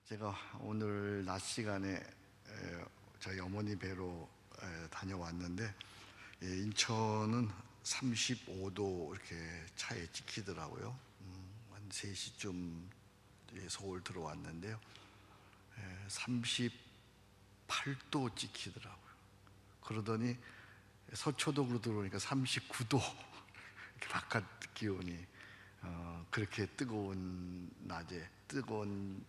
제가 오늘 낮 시간에 저희 어머니 뵈러 다녀왔는데 인천은 35도 이렇게 차에 찍히더라고요. 한 3시쯤 서울 들어왔는데요. 38도 찍히더라고요. 그러더니 서초동으로 들어오니까 39도 이렇게 바깥 기온이 그렇게 뜨거운 낮에 뜨거운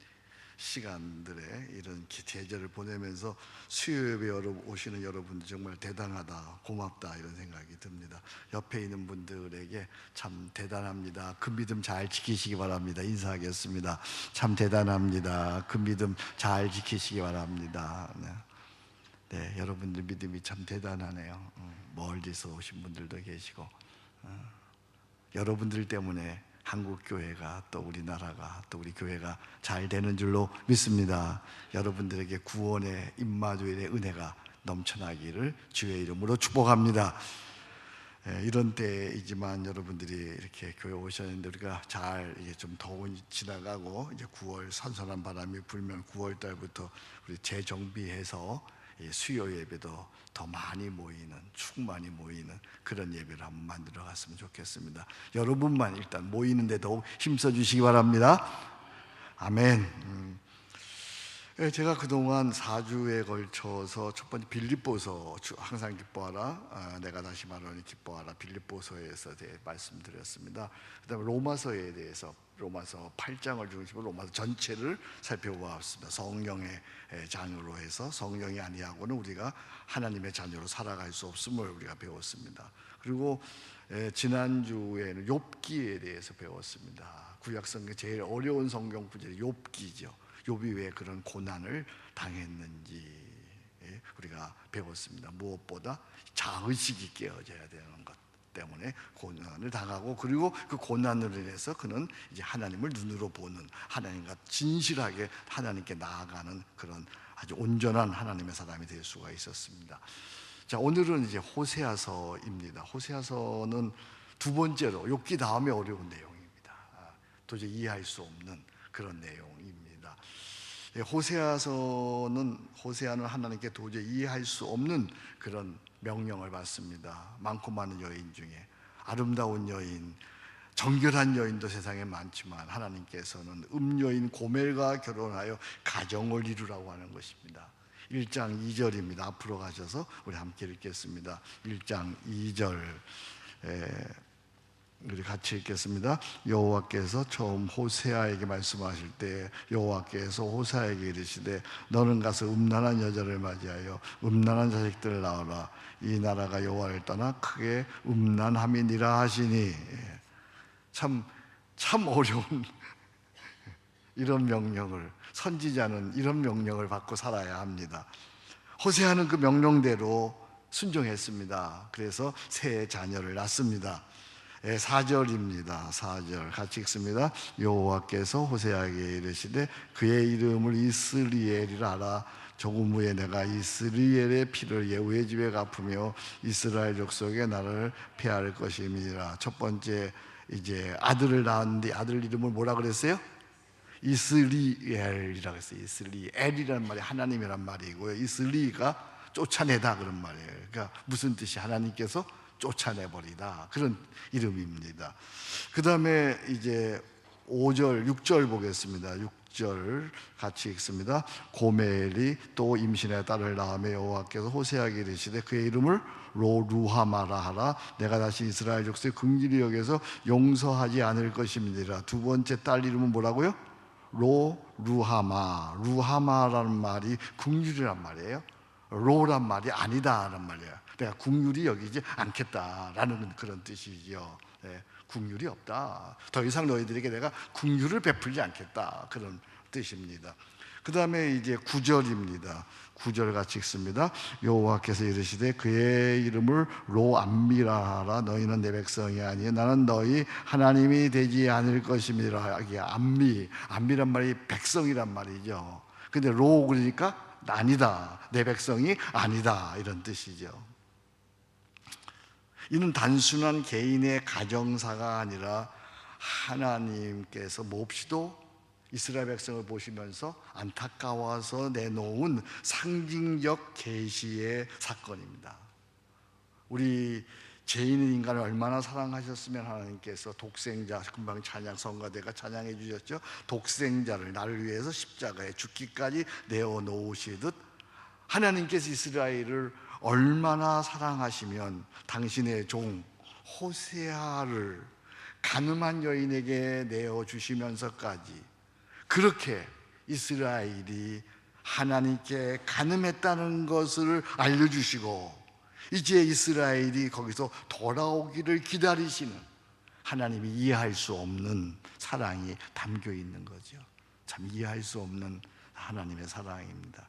시간들에 이런 계절을 보내면서 수요예배 오시는 여러분들 정말 대단하다, 고맙다 이런 생각이 듭니다. 옆에 있는 분들에게 참 대단합니다, 그 믿음 잘 지키시기 바랍니다 인사하겠습니다. 참 대단합니다, 그 믿음 잘 지키시기 바랍니다. 네, 여러분들 믿음이 참 대단하네요. 멀리서 오신 분들도 계시고 여러분들 때문에 한국 교회가 또 우리나라가 또 우리 교회가 잘 되는 줄로 믿습니다. 여러분들에게 구원의 임마누엘의 은혜가 넘쳐나기를 주의 이름으로 축복합니다. 이런 때이지만 여러분들이 이렇게 교회 오셨는데 우리가 잘 이제 좀 더운 지나가고 이제 9월 선선한 바람이 불면 9월 달부터 우리 재정비해서 수요 예배도 더 많이 모이는, 충만히 모이는 그런 예배를 한번 만들어 갔으면 좋겠습니다. 여러분만 일단 모이는데 더욱 힘써 주시기 바랍니다. 아멘. 제가 그동안 4주에 걸쳐서 첫 번째 빌립보서, 항상 기뻐하라, 내가 다시 말하니 기뻐하라, 빌립보서에서 말씀드렸습니다. 그 다음에 로마서에 대해서 로마서 8장을 중심으로 로마서 전체를 살펴보았습니다. 성령의 자녀로 해서 성령이 아니하고는 우리가 하나님의 자녀로 살아갈 수 없음을 우리가 배웠습니다. 그리고 지난주에는 욥기에 대해서 배웠습니다. 구약성경 제일 어려운 성경 구절이 욥기죠. 욥이 왜 그런 고난을 당했는지 우리가 배웠습니다. 무엇보다 자의식이 깨어져야 되는 것 때문에 고난을 당하고, 그리고 그 고난으로 인해서 그는 이제 하나님을 눈으로 보는, 하나님과 진실하게 하나님께 나아가는 그런 아주 온전한 하나님의 사람이 될 수가 있었습니다. 자, 오늘은 이제 호세아서입니다. 호세아서는 두 번째로 욥기 다음에 어려운 내용입니다. 도저히 이해할 수 없는 그런 내용입니다. 호세아는 하나님께 도저히 이해할 수 없는 그런 명령을 받습니다. 많고 많은 여인 중에 아름다운 여인, 정결한 여인도 세상에 많지만 하나님께서는 음여인 고멜과 결혼하여 가정을 이루라고 하는 것입니다. 1장 2절입니다. 앞으로 가셔서 우리 함께 읽겠습니다. 1장 2절 우리 같이 읽겠습니다. 여호와께서 처음 호세아에게 말씀하실 때 여호와께서 호세아에게 이르시되 너는 가서 음란한 여자를 맞이하여 음란한 자식들을 낳으라. 이 나라가 여호와를 떠나 크게 음란함이니라 하시니. 참 어려운 이런 명령을, 선지자는 이런 명령을 받고 살아야 합니다. 호세아는 그 명령대로 순종했습니다. 그래서 새 자녀를 낳습니다. 4절입니다. 4절 같이 읽습니다. 여호와께서 호세아에게 이르시되 그의 이름을 이스리엘이라 하라. 조금 후에 내가 이스리엘의 피를 예후의 집에 갚으며 이스라엘 족속에 나를 폐할 것임이니라. 첫 번째 이제 아들을 낳았는데 아들 이름을 뭐라 그랬어요? 이스리엘이라고 했어요. 이스리엘이라는 말이 하나님이란 말이고요. 이스리가 쫓아내다 그런 말이에요. 그러니까 무슨 뜻이 하나님께서 쫓아내버리다, 그런 이름입니다. 그 다음에 이제 5절, 6절 보겠습니다. 6절 같이 읽습니다. 고멜이 또 임신의 딸을 낳으며 여호와께서 호세아에게 이르시되 그의 이름을 로루하마라 하라. 내가 다시 이스라엘 족속의 긍휼히 여겨서 용서하지 않을 것입니다. 두 번째 딸 이름은 뭐라고요? 루하마라는 말이 긍휼이란 말이에요. 로란 말이 아니다라는 말이에요. 내가 긍휼히 여기지 않겠다라는 그런 뜻이죠. 긍휼이 없다, 더 이상 너희들에게 내가 긍휼을 베풀지 않겠다, 그런 뜻입니다. 그 다음에 이제 9절입니다. 9절 같이 읽습니다. 여호와께서 이르시되 그의 이름을 로암미라 하라. 너희는 내 백성이 아니요 나는 너희 하나님이 되지 않을 것임이라. 이게 암미란 말이 백성이란 말이죠. 근데 로 그러니까 아니다, 내 백성이 아니다, 이런 뜻이죠. 이는 단순한 개인의 가정사가 아니라 하나님께서 몹시도 이스라엘 백성을 보시면서 안타까워서 내놓은 상징적 계시의 사건입니다. 우리 죄인인 인간을 얼마나 사랑하셨으면 하나님께서 독생자, 금방 찬양 성가대가 찬양해 주셨죠. 독생자를 나를 위해서 십자가에 죽기까지 내어놓으시듯 하나님께서 이스라엘을 얼마나 사랑하시면 당신의 종 호세아를 가늠한 여인에게 내어주시면서까지 그렇게 이스라엘이 하나님께 가늠했다는 것을 알려주시고 이제 이스라엘이 거기서 돌아오기를 기다리시는 하나님이 이해할 수 없는 사랑이 담겨 있는 거죠. 참 이해할 수 없는 하나님의 사랑입니다.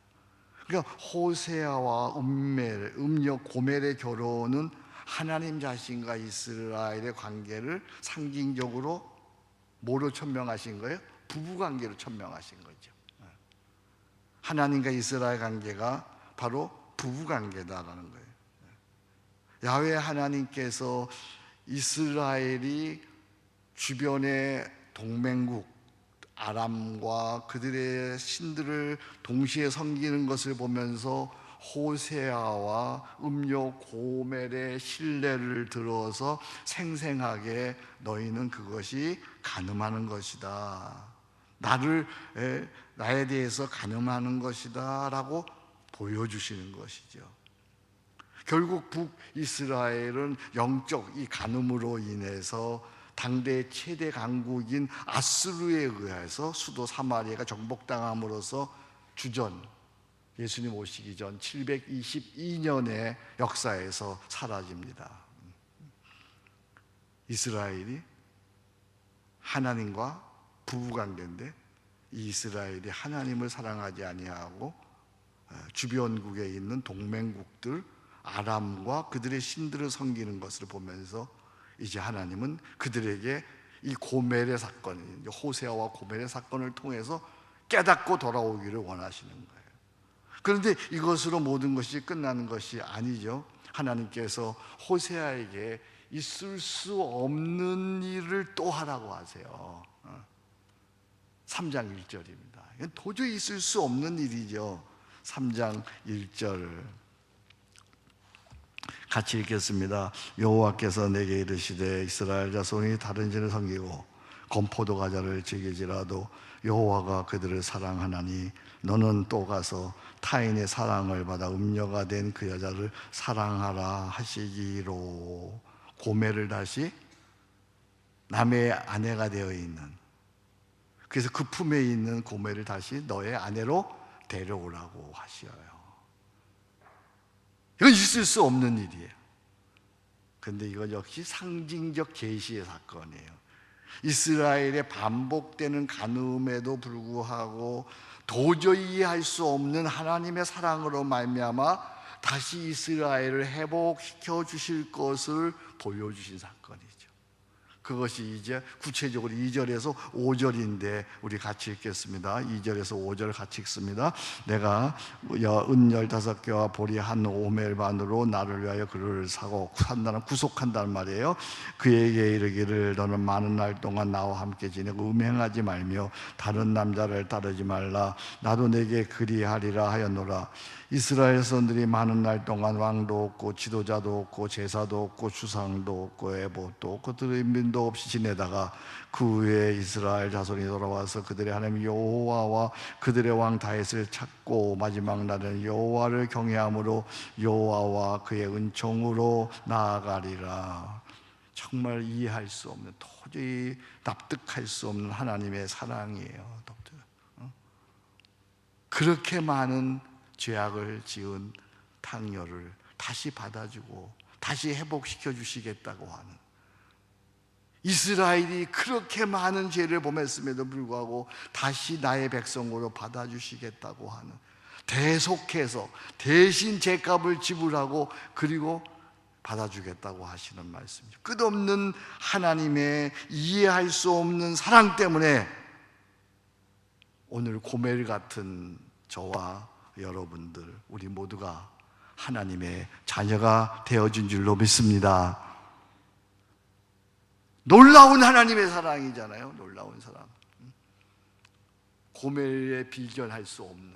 그러니까 호세아와 음녀 고멜의 결혼은 하나님 자신과 이스라엘의 관계를 상징적으로 뭐로 천명하신 거예요? 부부관계로 천명하신 거죠. 하나님과 이스라엘 관계가 바로 부부관계다라는 거예요. 야훼 하나님께서 이스라엘이 주변의 동맹국 아람과 그들의 신들을 동시에 섬기는 것을 보면서 호세아와 음녀 고멜의 신뢰를 들어서 생생하게 너희는 그것이 가늠하는 것이다, 나에 대해서 가늠하는 것이다 라고 보여주시는 것이죠. 결국 북이스라엘은 영적 이 가늠으로 인해서 당대 최대 강국인 아수르에 의해서 수도 사마리아가 정복당함으로써 주전 예수님 오시기 전 722년의 역사에서 사라집니다. 이스라엘이 하나님과 부부관계인데 이 이스라엘이 하나님을 사랑하지 아니하고 주변국에 있는 동맹국들 아람과 그들의 신들을 섬기는 것을 보면서 이제 하나님은 그들에게 이 고멜의 사건, 호세아와 고멜의 사건을 통해서 깨닫고 돌아오기를 원하시는 거예요. 그런데 이것으로 모든 것이 끝나는 것이 아니죠. 하나님께서 호세아에게 있을 수 없는 일을 또 하라고 하세요. 3장 1절입니다. 이건 도저히 있을 수 없는 일이죠. 3장 1절 같이 읽겠습니다. 여호와께서 내게 이르시되 이스라엘 자손이 다른 신을 섬기고 건포도 과자를 즐기지라도 여호와가 그들을 사랑하나니 너는 또 가서 타인의 사랑을 받아 음녀가 된 그 여자를 사랑하라 하시기로. 고멜을 다시 남의 아내가 되어 있는, 그래서 그 품에 있는 고멜을 다시 너의 아내로 데려오라고 하시어요. 이건 있을 수 없는 일이에요. 그런데 이건 역시 상징적 계시의 사건이에요. 이스라엘의 반복되는 간음에도 불구하고 도저히 이해할 수 없는 하나님의 사랑으로 말미암아 다시 이스라엘을 회복시켜 주실 것을 보여주신 사건이죠. 그것이 이제 구체적으로 2절에서 5절인데 우리 같이 읽겠습니다. 2절에서 5절 같이 읽습니다. 내가 은 15개와 보리 한 오멜 반으로 나를 위하여 그를 사고 산다는 구속한다는 말이에요. 그에게 이르기를 너는 많은 날 동안 나와 함께 지내고 음행하지 말며 다른 남자를 따르지 말라. 나도 내게 그리하리라 하였노라. 이스라엘 선들이 많은 날 동안 왕도 없고 지도자도 없고 제사도 없고 주상도 없고 에봇도 없고 들음빈도 없이 지내다가 그 후에 이스라엘 자손이 돌아와서 그들의 하나님 여호와와 그들의 왕 다윗을 찾고 마지막 날은 여호와를 경외함으로 여호와와 그의 은총으로 나아가리라. 정말 이해할 수 없는, 도저히 납득할 수 없는 하나님의 사랑이에요. 그렇게 많은 죄악을 지은 탕녀를 다시 받아주고 다시 회복시켜 주시겠다고 하는, 이스라엘이 그렇게 많은 죄를 범했음에도 불구하고 다시 나의 백성으로 받아주시겠다고 하는, 대속해서 대신 죄값을 지불하고 그리고 받아주겠다고 하시는 말씀이죠. 끝없는 하나님의 이해할 수 없는 사랑 때문에 오늘 고멜 같은 저와 여러분들, 우리 모두가 하나님의 자녀가 되어진 줄로 믿습니다. 놀라운 하나님의 사랑이잖아요. 놀라운 사랑. 고멜에 비견할 수 없는,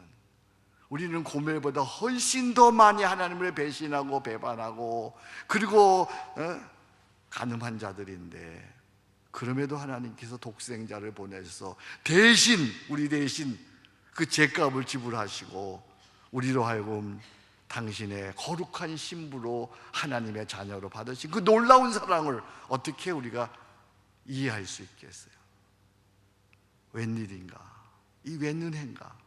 우리는 고멜보다 훨씬 더 많이 하나님을 배신하고 배반하고 그리고 간음한 자들인데, 그럼에도 하나님께서 독생자를 보내서 대신, 우리 대신 그 죄값을 지불하시고 우리로 하여금 당신의 거룩한 신부로 하나님의 자녀로 받으신 그 놀라운 사랑을 어떻게 우리가 이해할 수 있겠어요? 웬일인가? 이 웬 은혜인가?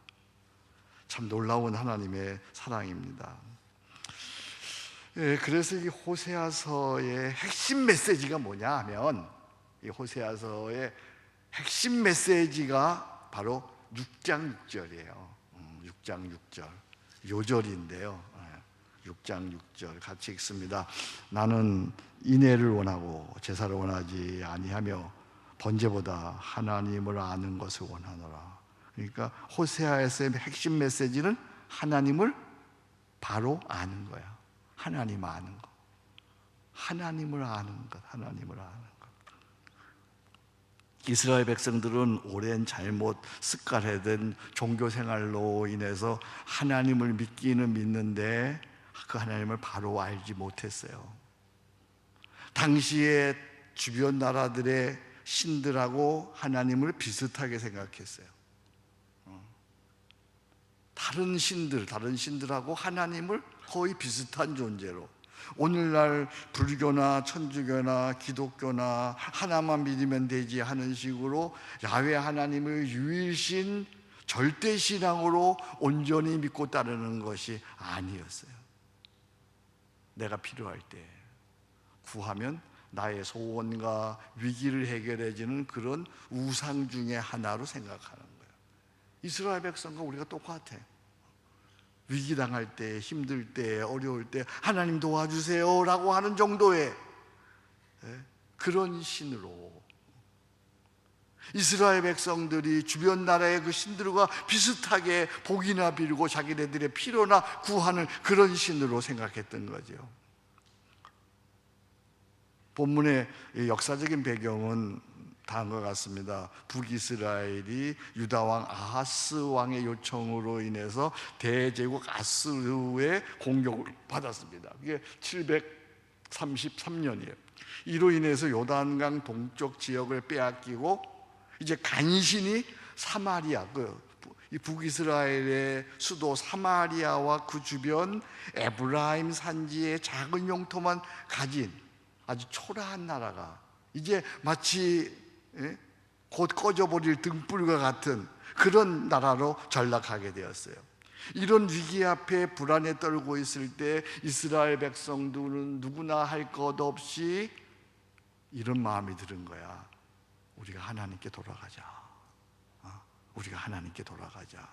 참 놀라운 하나님의 사랑입니다. 그래서 이 호세아서의 핵심 메시지가 뭐냐 하면, 이 호세아서의 핵심 메시지가 바로 6장 6절이에요. 6장 6절 요절인데요. 6장 6절 같이 읽습니다. 나는 인애를 원하고 제사를 원하지 아니하며 번제보다 하나님을 아는 것을 원하노라. 그러니까 호세아에서의 핵심 메시지는 하나님을 바로 아는 거야. 하나님 아는 것, 하나님을 아는 것, 하나님을 아는 것. 이스라엘 백성들은 오랜 잘못 습관화된 종교 생활로 인해서 하나님을 믿기는 믿는데 그 하나님을 바로 알지 못했어요. 당시에 주변 나라들의 신들하고 하나님을 비슷하게 생각했어요. 다른 신들하고 하나님을 거의 비슷한 존재로, 오늘날 불교나 천주교나 기독교나 하나만 믿으면 되지 하는 식으로 야훼 하나님을 유일신 절대신앙으로 온전히 믿고 따르는 것이 아니었어요. 내가 필요할 때 구하면 나의 소원과 위기를 해결해주는 그런 우상 중의 하나로 생각하는 거예요. 이스라엘 백성과 우리가 똑같아요. 위기 당할 때, 힘들 때, 어려울 때 하나님 도와주세요 라고 하는 정도의 그런 신으로, 이스라엘 백성들이 주변 나라의 그 신들과 비슷하게 복이나 빌고 자기네들의 필요나 구하는 그런 신으로 생각했던 거죠. 본문의 역사적인 배경은 다음과 같습니다. 북이스라엘이 유다왕 아하스 왕의 요청으로 인해서 대제국 아스르의 공격을 받았습니다. 그게 733년이에요. 이로 인해서 요단강 동쪽 지역을 빼앗기고 이제 간신히 사마리아, 이 북이스라엘의 수도 사마리아와 그 주변 에브라임 산지의 작은 영토만 가진 아주 초라한 나라가 이제 마치 곧 꺼져버릴 등불과 같은 그런 나라로 전락하게 되었어요. 이런 위기 앞에 불안에 떨고 있을 때 이스라엘 백성들은 누구나 할 것 없이 이런 마음이 드는 거야. 우리가 하나님께 돌아가자. 우리가 하나님께 돌아가자.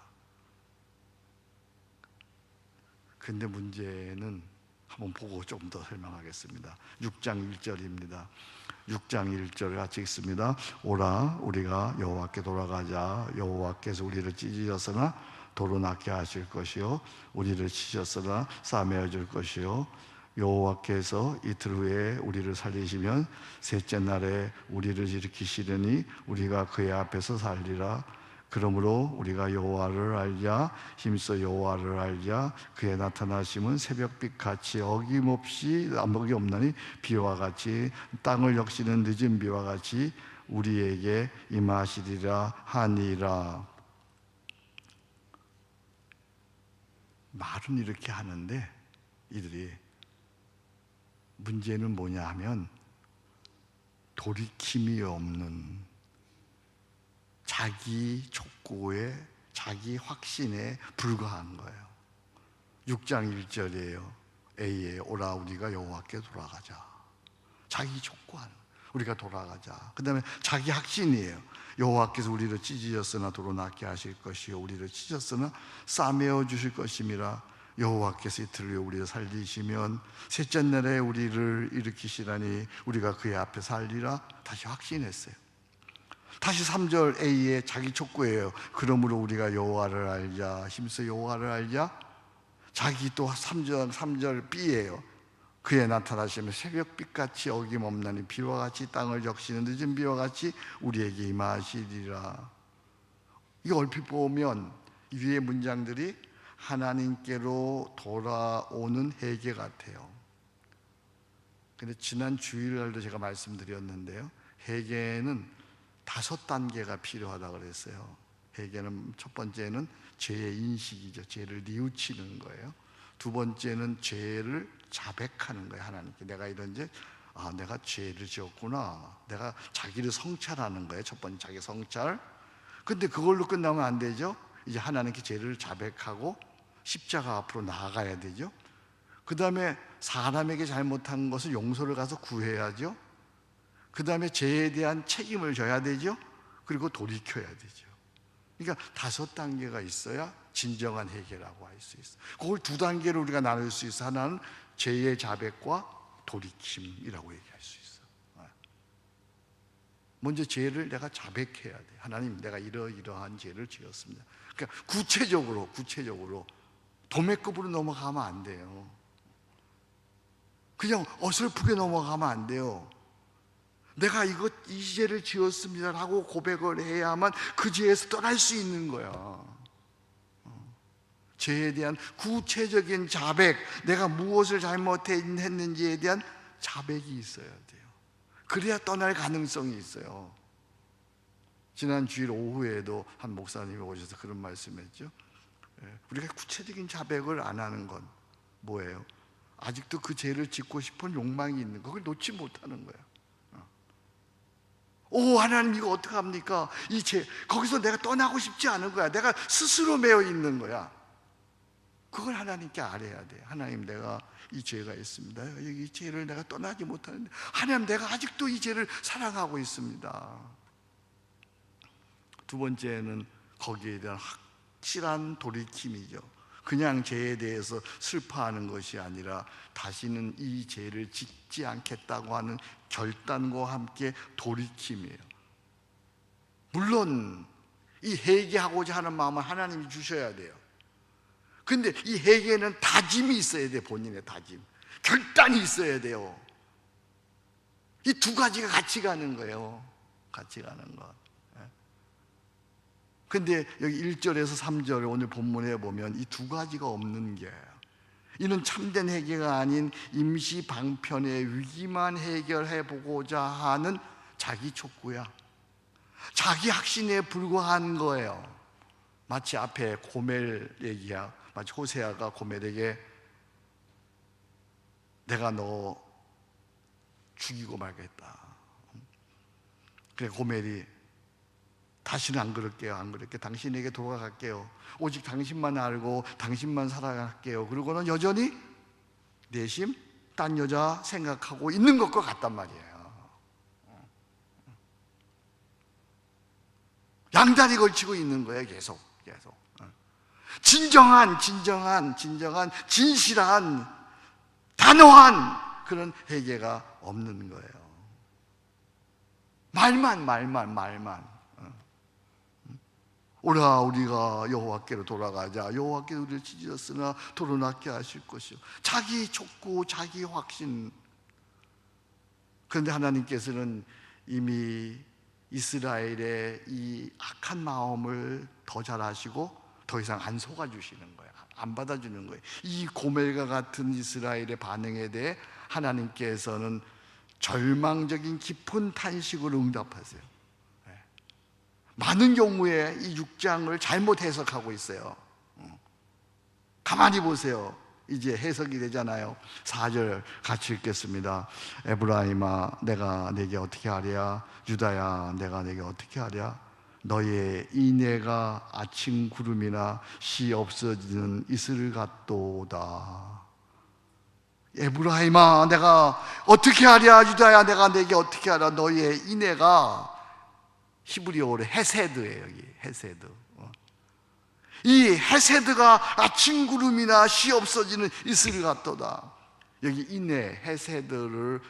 근데 문제는 한번 보고 좀 더 설명하겠습니다. 6장 1절입니다. 6장 1절 같이 읽습니다. 오라 우리가 여호와께 돌아가자. 여호와께서 우리를 찢으셨으나 도로 낫게 하실 것이요 우리를 치셨으나 싸매어 줄 것이요 여호와께서 이틀 후에 우리를 살리시면 셋째 날에 우리를 일으키시려니 우리가 그의 앞에서 살리라. 그러므로 우리가 여호와를 알자. 힘써 여호와를 알자. 그의 나타나심은 새벽빛 같이 어김없이 없나니 비와 같이 땅을 적시는 늦은 비와 같이 우리에게 임하시리라 하니라. 말은 이렇게 하는데 이들이 문제는 뭐냐 하면 돌이킴이 없는 자기 촉구에, 자기 확신에 불과한 거예요. 6장 1절이에요. A에 오라 우리가 여호와께 돌아가자. 자기 촉구하는, 우리가 돌아가자. 그 다음에 자기 확신이에요. 여호와께서 우리를 찢으셨으나 도로 낫게 하실 것이요 우리를 찢으셨으나 싸매어 주실 것임이라. 여호와께서 이틀 후에 우리를 살리시면 셋째 날에 우리를 일으키시라니 우리가 그의 앞에 살리라. 다시 확신했어요. 다시 3절 A에 자기 촉구예요. 그러므로 우리가 여호와를 알자. 힘써 여호와를 알자. 자기 또 3절 B예요. 그의 나타나시면 새벽빛같이 어김없나니 비와 같이 땅을 적시는 늦은 비와 같이 우리에게 임하시리라. 이 얼핏 보면 이 위의 문장들이 하나님께로 돌아오는 회개 같아요. 근데 지난 주일날도 제가 말씀드렸는데요, 회개는 5단계가 필요하다고 그랬어요. 회개는 첫 번째는 죄의 인식이죠. 죄를 뉘우치는 거예요. 두 번째는 죄를 자백하는 거예요. 하나님께 내가 이런 죄, 내가 죄를 지었구나. 내가 자기를 성찰하는 거예요. 첫 번째 자기 성찰. 근데 그걸로 끝나면 안 되죠. 이제 하나님께 죄를 자백하고 십자가 앞으로 나아가야 되죠. 그 다음에 사람에게 잘못한 것을 용서를 가서 구해야죠. 그 다음에 죄에 대한 책임을 져야 되죠. 그리고 돌이켜야 되죠. 그러니까 5단계가 있어야 진정한 회개라고 할 수 있어요. 그걸 2단계로 우리가 나눌 수 있어요. 하나는 죄의 자백과 돌이킴이라고 얘기할 수 있어요. 먼저 죄를 내가 자백해야 돼. 하나님, 내가 이러이러한 죄를 지었습니다. 그러니까 구체적으로 도매급으로 넘어가면 안 돼요. 그냥 어설프게 넘어가면 안 돼요. 내가 이 죄를 지었습니다라고 고백을 해야만 그 죄에서 떠날 수 있는 거야. 죄에 대한 구체적인 자백, 내가 무엇을 잘못했는지에 대한 자백이 있어야 돼요. 그래야 떠날 가능성이 있어요. 지난 주일 오후에도 한 목사님이 오셔서 그런 말씀했죠. 우리가 구체적인 자백을 안 하는 건 뭐예요? 아직도 그 죄를 짓고 싶은 욕망이 있는 거, 그걸 놓지 못하는 거야. 오, 하나님, 이거 어떡합니까? 이 죄, 거기서 내가 떠나고 싶지 않은 거야. 내가 스스로 매여 있는 거야. 그걸 하나님께 아뢰야 돼. 하나님, 내가 이 죄가 있습니다. 이 죄를 내가 떠나지 못하는데, 하나님, 내가 아직도 이 죄를 사랑하고 있습니다. 두 번째는 거기에 대한 확실한 돌이킴이죠. 그냥 죄에 대해서 슬퍼하는 것이 아니라 다시는 이 죄를 짓지 않겠다고 하는 결단과 함께 돌이킴이에요. 물론 이 회개하고자 하는 마음은 하나님이 주셔야 돼요. 근데 이 회개는 다짐이 있어야 돼요. 본인의 다짐, 결단이 있어야 돼요. 이 2가지가 같이 가는 거예요. 같이 가는 것. 근데 여기 1절에서 3절 오늘 본문에 보면 이 2가지가 없는 게, 이는 참된 회개가 아닌 임시 방편의 위기만 해결해 보고자 하는 자기 촉구야. 자기 확신에 불과한 거예요. 마치 앞에 고멜 얘기야. 마치 호세아가 고멜에게 내가 너 죽이고 말겠다. 그래 고멜이 다시는 안 그럴게요. 안 그럴게요. 당신에게 돌아갈게요. 오직 당신만 알고 당신만 살아갈게요. 그러고는 여전히 내심 딴 여자 생각하고 있는 것과 같단 말이에요. 양다리 걸치고 있는 거예요. 계속. 진정한 진실한 단호한 그런 회개가 없는 거예요. 말만. 오라 우리가 여호와께로 돌아가자. 여호와께서 우리를 찢으셨으나 도로낫게 하실 것이요. 자기 촉구, 자기 확신. 그런데 하나님께서는 이미 이스라엘의 이 악한 마음을 더 잘 아시고 더 이상 안 속아주시는 거예요. 안 받아주는 거예요. 이 고멜과 같은 이스라엘의 반응에 대해 하나님께서는 절망적인 깊은 탄식으로 응답하세요. 많은 경우에 이 6장을 잘못 해석하고 있어요. 가만히 보세요. 이제 해석이 되잖아요. 4절 같이 읽겠습니다. 에브라임아, 내가 내게 어떻게 하랴? 유다야, 내가 내게 어떻게 하랴? 너의 인애가 아침 구름이나 시 없어지는 이슬 같도다. 에브라임아, 내가 어떻게 하랴? 유다야, 내가 내게 어떻게 하랴? 너의 인애가, 히브리어로 헤세드예요. 여기 헤세드. 이 헤세드가 아침 구름이나 시 없어지는 이슬 같도다. 여기 인애, 헤세드를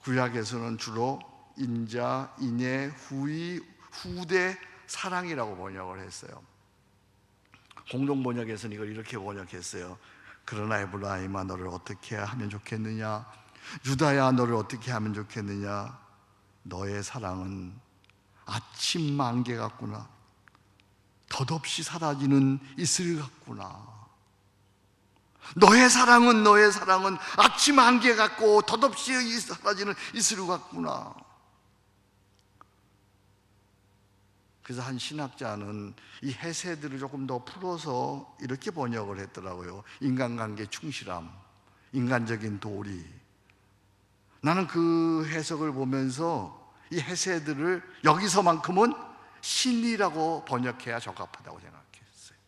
구약에서는 주로 인자, 인애, 후이, 후대, 사랑이라고 번역을 했어요. 공동 번역에서는 이걸 이렇게 번역했어요. 그러나 에브라임아, 너를 어떻게 하면 좋겠느냐? 유다야, 너를 어떻게 하면 좋겠느냐? 너의 사랑은 아침 만개 같구나. 덧없이 사라지는 이슬 같구나. 너의 사랑은 아침 안개 같고 덧없이 사라지는 이슬 같구나. 그래서 한 신학자는 이 헤세드를 조금 더 풀어서 이렇게 번역을 했더라고요. 인간관계 충실함, 인간적인 도리. 나는 그 해석을 보면서 이 헤세드를 여기서만큼은 신이라고 번역해야 적합하다고 생각했어요.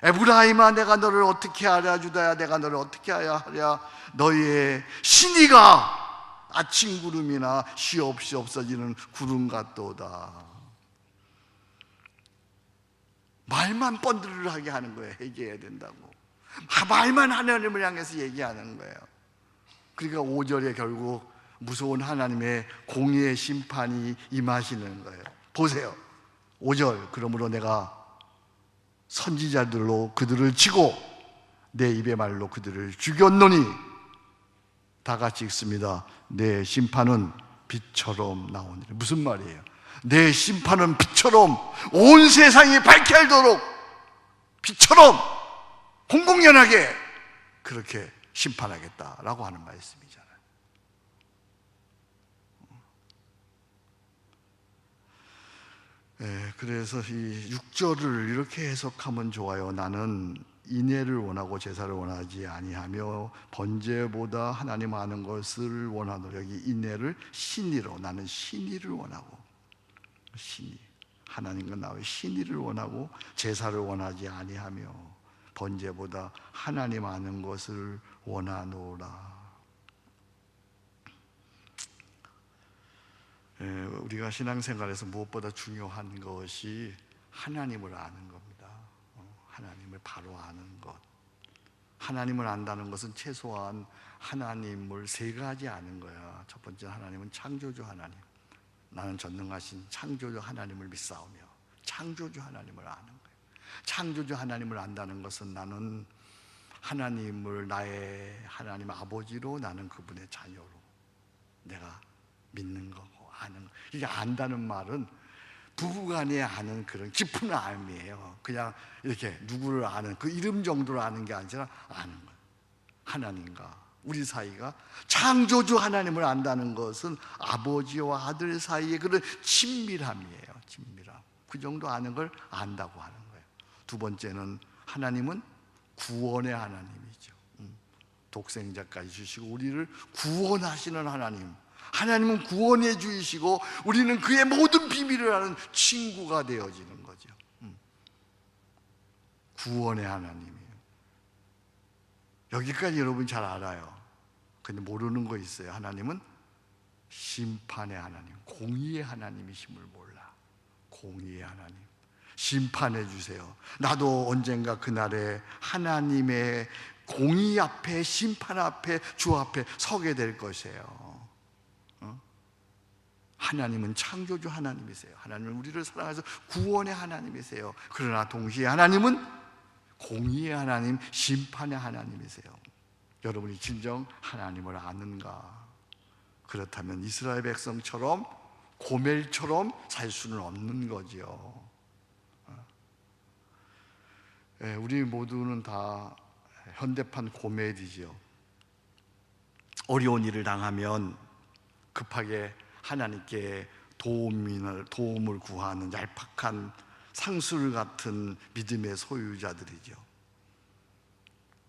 에브라임아, 내가 너를 어떻게 하랴. 유다야, 내가 너를 어떻게 하랴. 너희의 신이가 아침 구름이나 시 없이 없어지는 구름 같도다. 말만 번들하게 하는 거예요. 회개해야 된다고. 말만 하나님을 향해서 얘기하는 거예요. 그러니까 5절에 결국 무서운 하나님의 공의의 심판이 임하시는 거예요. 보세요. 5절, 그러므로 내가 선지자들로 그들을 치고 내 입의 말로 그들을 죽였노니, 다 같이 읽습니다. 내 심판은 빛처럼 나오니라. 무슨 말이에요? 내 심판은 빛처럼 온 세상이 밝게 알도록 빛처럼 공공연하게 그렇게 심판하겠다라고 하는 말씀이잖아요. 그래서 이 6절을 이렇게 해석하면 좋아요. 나는 인애를 원하고 제사를 원하지 아니하며 번제보다 하나님 아는 것을 원하노라. 여기 인애를 신의로, 나는 신의를 원하고, 신의, 하나님과 나의 신의를 원하고 제사를 원하지 아니하며 번제보다 하나님 아는 것을 원하노라. 우리가 신앙생활에서 무엇보다 중요한 것이 하나님을 아는 겁니다. 하나님을 바로 아는 것. 하나님을 안다는 것은 최소한 하나님을 세 가지 아는 거야. 첫 번째, 하나님은 창조주 하나님. 나는 전능하신 창조주 하나님을 믿사오며 창조주 하나님을 아는 거예요. 창조주 하나님을 안다는 것은 나는 하나님을 나의 하나님 아버지로, 나는 그분의 자녀로 내가 믿는 거고 아는. 이게 안다는 말은 부부간에 아는 그런 깊은 암이에요. 그냥 이렇게 누구를 아는 그 이름 정도로 아는 게 아니라 아는 거예요. 하나님과 우리 사이가, 창조주 하나님을 안다는 것은 아버지와 아들 사이의 그런 친밀함이에요. 친밀함. 그 정도 아는 걸 안다고 하는 거예요. 두 번째는 하나님은 구원의 하나님이죠. 독생자까지 주시고 우리를 구원하시는 하나님. 하나님은 구원해 주시고 우리는 그의 모든 비밀을 아는 친구가 되어지는 거죠. 구원의 하나님이에요. 여기까지 여러분 잘 알아요. 근데 모르는 거 있어요. 하나님은 심판의 하나님, 공의의 하나님이심을 몰라. 공의의 하나님, 심판해 주세요. 나도 언젠가 그날에 하나님의 공의 앞에, 심판 앞에, 주 앞에 서게 될 것이에요. 하나님은 창조주 하나님이세요. 하나님은 우리를 사랑해서 구원의 하나님이세요. 그러나 동시에 하나님은 공의의 하나님, 심판의 하나님이세요. 여러분이 진정 하나님을 아는가? 그렇다면 이스라엘 백성처럼 고멜처럼 살 수는 없는 거지요. 우리 모두는 다 현대판 고멜이지요. 어려운 일을 당하면 급하게 하나님께 도움을 구하는 얄팍한 상술 같은 믿음의 소유자들이죠.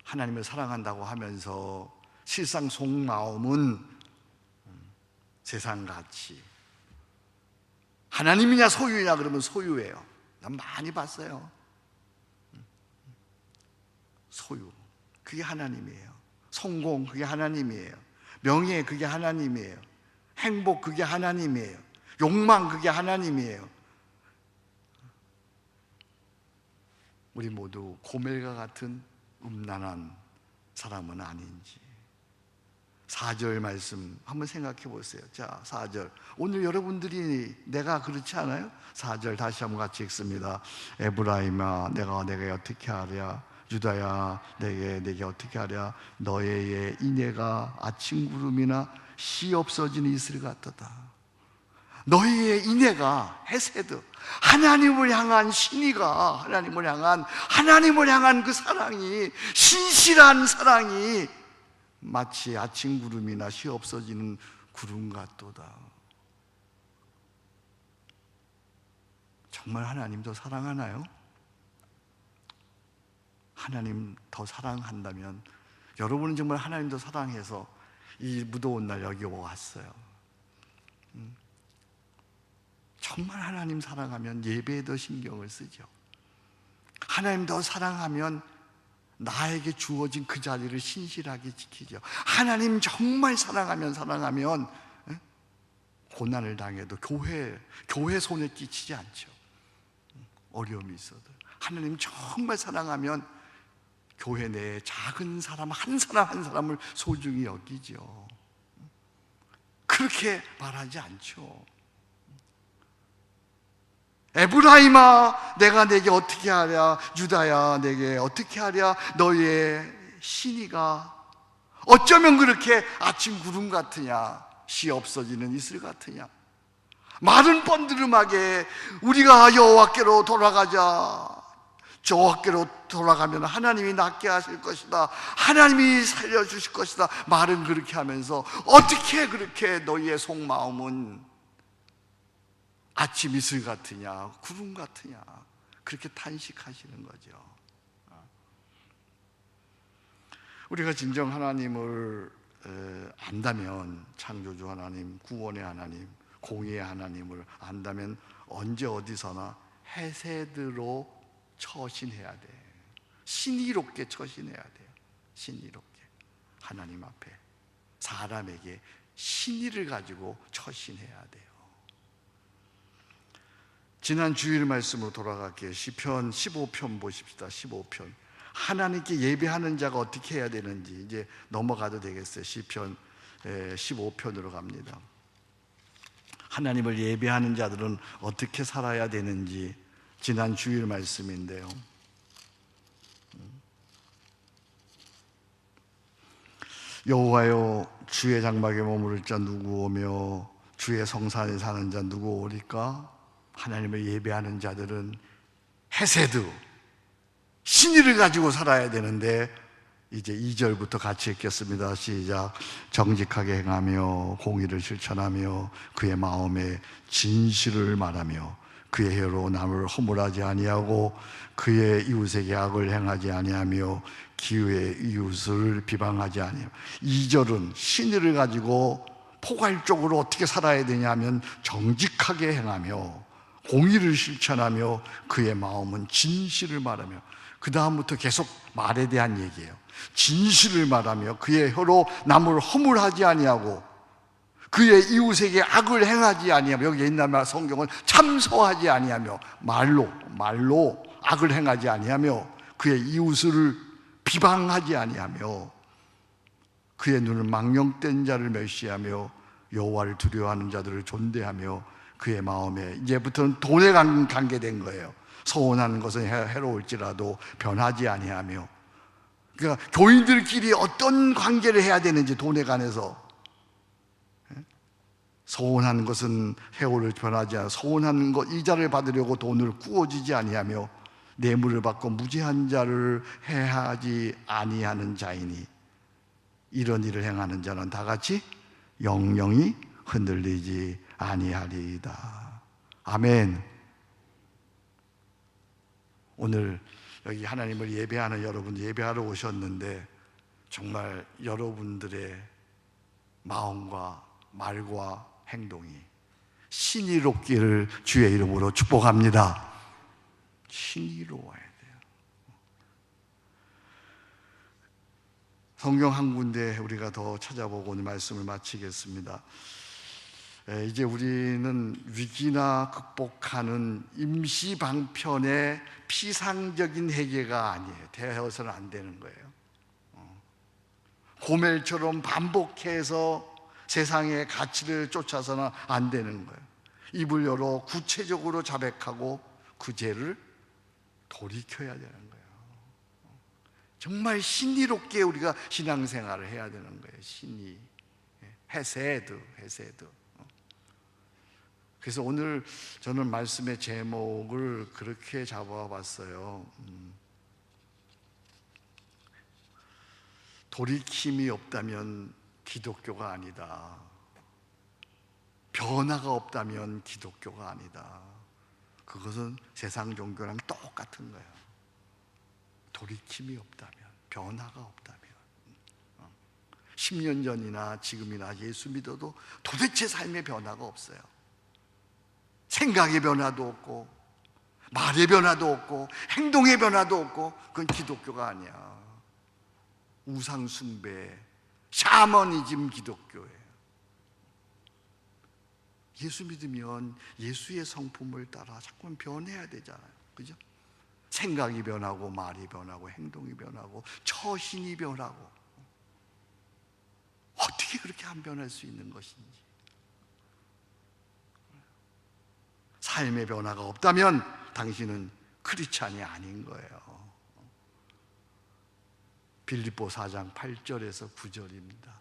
하나님을 사랑한다고 하면서 실상 속마음은 세상 가치. 하나님이냐 소유냐 그러면 소유예요. 난 많이 봤어요. 소유, 그게 하나님이에요. 성공, 그게 하나님이에요. 명예, 그게 하나님이에요. 행복, 그게 하나님이에요. 욕망, 그게 하나님이에요. 우리 모두 고멜과 같은 음란한 사람은 아닌지. 4절 말씀 한번 생각해 보세요. 자, 4절. 오늘 여러분들이 내가 그렇지 않아요? 4절 다시 한번 같이 읽습니다. 에브라임아, 내가 어떻게 하랴. 유다야, 내게 어떻게 하랴. 너의 인애가 아침 구름이나 시 없어지는 이슬 같도다. 너희의 인애가 헤세드, 하나님을 향한 신의가, 하나님을 향한 그 사랑이, 신실한 사랑이 마치 아침 구름이나 쉬 없어지는 구름 같도다. 정말 하나님 더 사랑하나요? 하나님 더 사랑한다면, 여러분은 정말 하나님 더 사랑해서 이 무더운 날 여기 왔어요. 정말 하나님 사랑하면 예배에 더 신경을 쓰죠. 하나님 더 사랑하면 나에게 주어진 그 자리를 신실하게 지키죠. 하나님 정말 사랑하면 고난을 당해도 교회 손에 끼치지 않죠. 어려움이 있어도. 하나님 정말 사랑하면 교회 내에 작은 사람 한 사람을 소중히 여기죠. 그렇게 말하지 않죠. 에브라임아, 내가 내게 어떻게 하랴? 유다야, 내게 어떻게 하랴? 너희의 신의가 어쩌면 그렇게 아침 구름 같으냐? 시 없어지는 이슬 같으냐? 마른 번드름하게 우리가 여호와께로 돌아가자. 여호와께로 돌아가면 하나님이 낫게 하실 것이다. 하나님이 살려주실 것이다. 말은 그렇게 하면서 어떻게 그렇게 너희의 속마음은 아침 이슬 같으냐, 구름 같으냐, 그렇게 탄식하시는 거죠. 우리가 진정 하나님을 안다면, 창조주 하나님, 구원의 하나님, 공의의 하나님을 안다면 언제 어디서나 헤세드로 처신해야 돼. 신의롭게 처신해야 돼요. 신의롭게 하나님 앞에, 사람에게 신의를 가지고 처신해야 돼요. 지난 주일 말씀으로 돌아갈게요. 시편 15편 보십시다. 15편. 하나님께 예배하는 자가 어떻게 해야 되는지 이제 넘어가도 되겠어요. 시편 15편으로 갑니다. 하나님을 예배하는 자들은 어떻게 살아야 되는지 지난 주일 말씀인데요. 여호와여, 주의 장막에 머무를 자 누구 오며 주의 성산에 사는 자 누구 오리까? 하나님을 예배하는 자들은 헤세드, 신의를 가지고 살아야 되는데, 이제 2절부터 같이 읽겠습니다. 시작. 정직하게 행하며 공의를 실천하며 그의 마음에 진실을 말하며 그의 혀로 남을 허물하지 아니하고 그의 이웃에게 악을 행하지 아니하며 기후의 이웃을 비방하지 아니하며. 2절은 신의를 가지고 포괄적으로 어떻게 살아야 되냐면 정직하게 행하며 공의를 실천하며 그의 마음은 진실을 말하며. 그 다음부터 계속 말에 대한 얘기예요. 진실을 말하며 그의 혀로 남을 허물하지 아니하고 그의 이웃에게 악을 행하지 아니하며, 여기 옛날 성경은 참소하지 아니하며, 말로 악을 행하지 아니하며 그의 이웃을 비방하지 아니하며 그의 눈을 망령된 자를 멸시하며 여호와를 두려워하는 자들을 존대하며 그의 마음에, 이제부터는 돈에 관계된 거예요. 서운한 것은 해로울지라도 변하지 아니하며. 그러니까 교인들끼리 어떤 관계를 해야 되는지 돈에 관해서, 서운한 것은 해오를 변하지 않아, 서운한 것 이자를 받으려고 돈을 구워주지 아니하며 뇌물을 받고 무죄한 자를 해하지 아니하는 자이니 이런 일을 행하는 자는 다 같이 영영이 흔들리지 아니하리이다. 아멘. 오늘 여기 하나님을 예배하는 여러분, 예배하러 오셨는데 정말 여러분들의 마음과 말과 행동이 신의롭기를 주의 이름으로 축복합니다. 신의로워야 돼요. 성경 한 군데 우리가 더 찾아보고 오늘 말씀을 마치겠습니다. 이제 우리는 위기나 극복하는 임시 방편의 피상적인 해결가 아니에요. 되어서는 안 되는 거예요. 고멜처럼 반복해서 세상의 가치를 쫓아서는 안 되는 거예요. 입을 열어 구체적으로 자백하고 그 죄를 돌이켜야 되는 거예요. 정말 신의롭게 우리가 신앙생활을 해야 되는 거예요. 신의, 헤세드. 그래서 오늘 저는 말씀의 제목을 그렇게 잡아봤어요. 돌이킴이 없다면 기독교가 아니다. 변화가 없다면 기독교가 아니다. 그것은 세상 종교랑 똑같은 거예요. 돌이킴이 없다면, 변화가 없다면, 10년 전이나 지금이나 예수 믿어도 도대체 삶의 변화가 없어요. 생각의 변화도 없고, 말의 변화도 없고, 행동의 변화도 없고, 그건 기독교가 아니야. 우상 숭배, 샤머니즘 기독교예요. 예수 믿으면 예수의 성품을 따라 자꾸만 변해야 되잖아요. 그죠? 생각이 변하고, 말이 변하고, 행동이 변하고, 처신이 변하고. 어떻게 그렇게 안 변할 수 있는 것인지. 삶의 변화가 없다면 당신은 크리스찬이 아닌 거예요. 빌립보 4장 8절에서 9절입니다.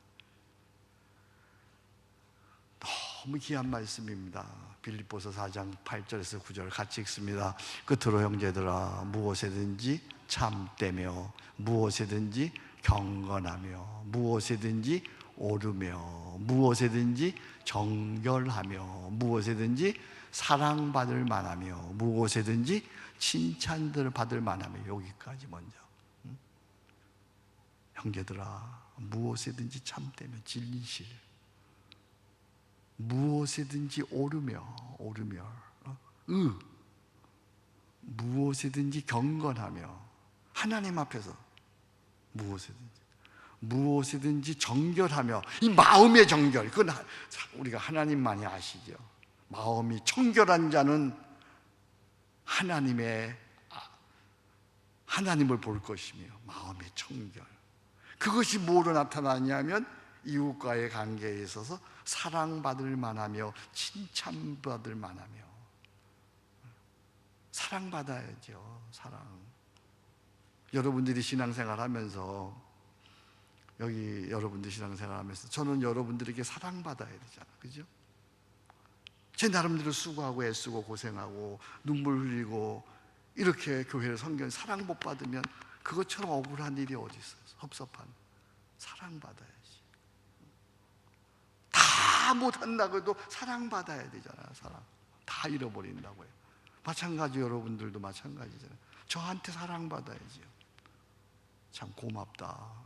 너무 귀한 말씀입니다. 빌립보서 4장 8절에서 9절 같이 읽습니다. 끝으로 형제들아, 무엇에든지 참되며, 무엇에든지 경건하며, 무엇에든지 오르며, 무엇에든지 정결하며, 무엇에든지 사랑받을 만하며, 무엇에든지 칭찬들 받을 만하며. 여기까지 먼저. 형제들아, 무엇에든지 참되며, 진실, 무엇에든지 오르며, 무엇에든지 경건하며, 하나님 앞에서 무엇에든지 정결하며. 이 마음의 정결, 그건 우리가 하나님만이 아시죠. 마음이 청결한 자는 하나님을 볼 것이며, 마음의 청결, 그것이 뭐로 나타나냐면 이웃과의 관계에 있어서 사랑받을 만하며, 칭찬받을 만하며. 사랑받아야죠. 사랑. 여러분들이 신앙생활 하면서, 여기 여러분들이 신앙생활 하면서 저는 여러분들에게 사랑받아야 되잖아요. 그죠? 제 나름대로 수고하고 애쓰고 고생하고 눈물 흘리고 이렇게 교회를 섬겨 사랑 못 받으면 그것처럼 억울한 일이 어디 있어요? 섭섭한. 사랑받아야지. 다 못한다고 해도 사랑받아야 되잖아요. 사랑. 다 잃어버린다고요. 마찬가지, 여러분들도 마찬가지잖아요. 저한테 사랑받아야지요. 참 고맙다.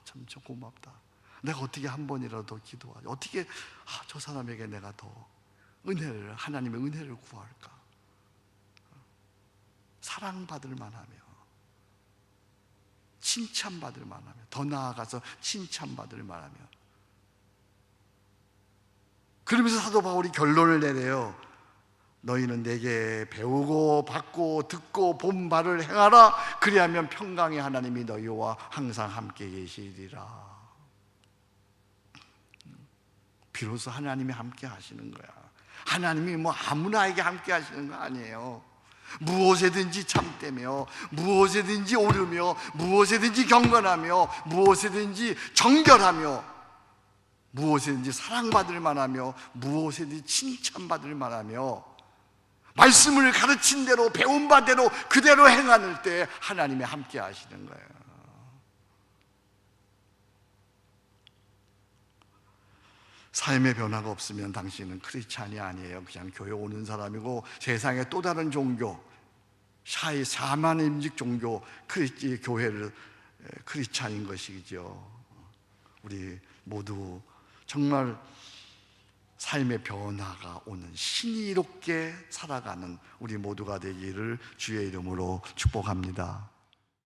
참 고맙다. 내가 어떻게 한 번이라도 더 기도하지? 어떻게 저 사람에게 내가 더 은혜를, 하나님의 은혜를 구할까? 사랑받을 만하며, 칭찬받을 만하며, 더 나아가서 칭찬받을 만하며. 그러면서 사도 바울이 결론을 내려요. 너희는 내게 배우고 받고 듣고 본 바를 행하라. 그리하면 평강의 하나님이 너희와 항상 함께 계시리라. 비로소 하나님이 함께 하시는 거야. 하나님이 뭐 아무나에게 함께 하시는 거 아니에요. 무엇에든지 참되며, 무엇에든지 오르며, 무엇에든지 경건하며, 무엇에든지 정결하며, 무엇에든지 사랑받을 만하며, 무엇에든지 칭찬받을 만하며, 말씀을 가르친 대로, 배운 바대로 그대로 행하는 때 하나님이 함께 하시는 거예요. 삶의 변화가 없으면 당신은 크리스찬이 아니에요. 그냥 교회 오는 사람이고, 세상의 또 다른 종교, 사만임직 종교, 교회를 크리스찬인 것이죠. 우리 모두 정말 삶의 변화가 오는 신이롭게 살아가는 우리 모두가 되기를 주의 이름으로 축복합니다.